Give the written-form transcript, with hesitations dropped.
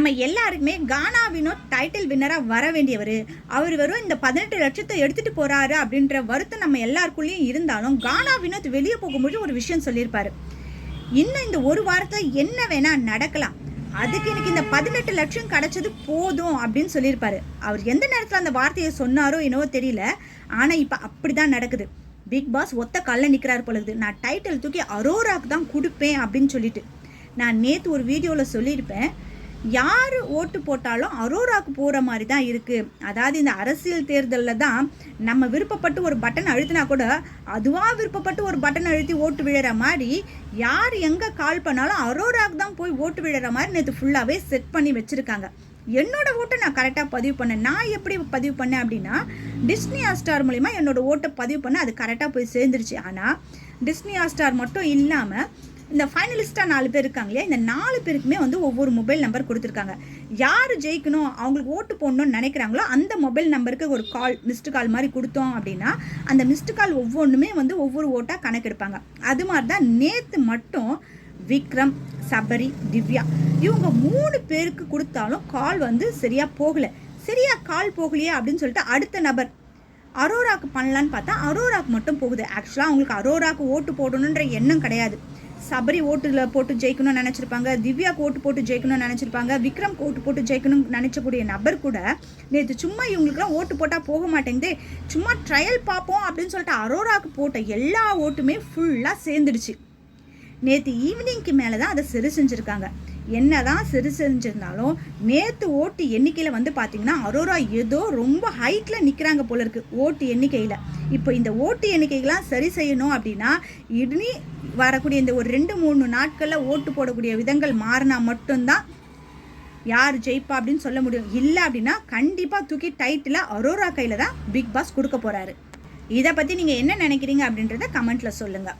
நம்ம எல்லாருக்குமே கானா வினோத் டைட்டில் வின்னராக வர வேண்டியவர். அவர் வெறும் இந்த 18 லட்சத்தை எடுத்துகிட்டு போகிறாரு அப்படின்ற வருத்தம் நம்ம எல்லாருக்குள்ளேயும் இருந்தாலும், கானா வினோத் வெளியே போகும்போது ஒரு விஷயம் சொல்லியிருப்பார். இன்னும் இந்த ஒரு வாரத்தில் என்ன வேணால் நடக்கலாம், அதுக்கு எனக்கு இந்த 18 லட்சம் கிடச்சது போதும் அப்படின்னு சொல்லியிருப்பாரு. அவர் எந்த நேரத்தில் அந்த வார்த்தையை சொன்னாரோ என்னவோ தெரியல, ஆனால் இப்போ அப்படி தான் நடக்குது. பிக் பாஸ் ஒத்த கல்ல நிற்கிறார் பொழுது, நான் டைட்டில் தூக்கி அரோராக்கு தான் கொடுப்பேன் அப்படின்னு சொல்லிட்டு. நான் நேற்று ஒரு வீடியோவில் சொல்லியிருப்பேன், யார் ஓட்டு போட்டாலும் அரோராக்கு போகிற மாதிரி தான் இருக்குது. அதாவது இந்த அரசியல் தேர்தலில் தான் நம்ம விருப்பப்பட்டு ஒரு பட்டன் அழுத்தினா கூட அதுவாக விருப்பப்பட்டு ஒரு பட்டன் அழுத்தி ஓட்டு விழுற மாதிரி, யார் எங்கே கால் பண்ணாலும் அரோராக்கு தான் போய் ஓட்டு விழுற மாதிரி நேற்று ஃபுல்லாகவே செட் பண்ணி வச்சுருக்காங்க. என்னோடய ஓட்டை நான் கரெக்டாக பதிவு பண்ணேன். நான் எப்படி பதிவு பண்ணேன் அப்படின்னா, டிஸ்னி ஹாட்ஸ்டார் மூலிமா என்னோடய ஓட்டை பதிவு பண்ண அது கரெக்டாக போய் சேர்ந்துருச்சு. ஆனால் டிஸ்னி ஹாட்ஸ்டார் மட்டும் இல்லாமல் இந்த ஃபைனலிஸ்ட்டாக 4 பேர் இருக்காங்க இல்லையா, இந்த 4 பேருக்குமே வந்து ஒவ்வொரு மொபைல் நம்பர் கொடுத்துருக்காங்க. யார் ஜெயிக்கணும், அவங்களுக்கு ஓட்டு போடணும்னு நினைக்கிறாங்களோ அந்த மொபைல் நம்பருக்கு ஒரு கால், மிஸ்டு கால் மாதிரி கொடுத்தோம் அப்படின்னா அந்த மிஸ்டு கால் ஒவ்வொன்றுமே வந்து ஒவ்வொரு ஓட்டாக கணக்கெடுப்பாங்க. அது மாதிரி தான் நேற்று மட்டும் விக்ரம், சபரி, திவ்யா இவங்க 3 பேருக்கு கொடுத்தாலும் கால் வந்து சரியாக போகலை. சரியாக கால் போகலையே அப்படின்னு சொல்லிட்டு அடுத்த நபர் அரோராக்கு பண்ணலான்னு பார்த்தா அரோராக்கு மட்டும் போகுது. ஆக்சுவலாக அவங்களுக்கு அரோராக்கு ஓட்டு போடணுன்ற எண்ணம் கிடையாது. சபரி ஓட்டுல போட்டு ஜெயிக்கணும்னு நினச்சிருப்பாங்க, திவ்யாவுக்கு ஓட்டு போட்டு ஜெயிக்கணும்னு நினச்சிருப்பாங்க, விக்ரம்க்கு ஓட்டு போட்டு ஜெயிக்கணும்னு நினச்சக்கூடிய நபர் கூட நேற்று சும்மா இவங்களுக்குலாம் ஓட்டு போட்டால் போக மாட்டேங்குது, சும்மா ட்ரையல் பார்ப்போம் அப்படின்னு சொல்லிட்டு அரோராக்கு போட்ட எல்லா ஓட்டுமே ஃபுல்லாக சேர்ந்துடுச்சு. நேற்று ஈவினிங்க்கு மேலே தான் அதை சரி செஞ்சுருக்காங்க. என்ன தான் சரி செஞ்சுருந்தாலும் நேற்று ஓட்டு எண்ணிக்கையில் வந்து பார்த்திங்கன்னா அரோரா ஏதோ ரொம்ப ஹைட்டில் நிற்கிறாங்க போல இருக்குது ஓட்டு எண்ணிக்கையில். இப்போ இந்த ஓட்டு எண்ணிக்கைகள்லாம் சரி செய்யணும் அப்படின்னா இனி வரக்கூடிய இந்த ஒரு 2-3 நாட்களில் ஓட்டு போடக்கூடிய விதங்கள் மாறினா மட்டும்தான் யார் ஜெயிப்பா அப்படின்னு சொல்ல முடியும். இல்லை அப்படின்னா கண்டிப்பாக தூக்கி டைட்டில் அரோரா கையில் தான் பிக் பாஸ் கொடுக்க போகிறாரு. இதை பற்றி நீங்கள் என்ன நினைக்கிறீங்க அப்படின்றத கமெண்ட்டில் சொல்லுங்கள்.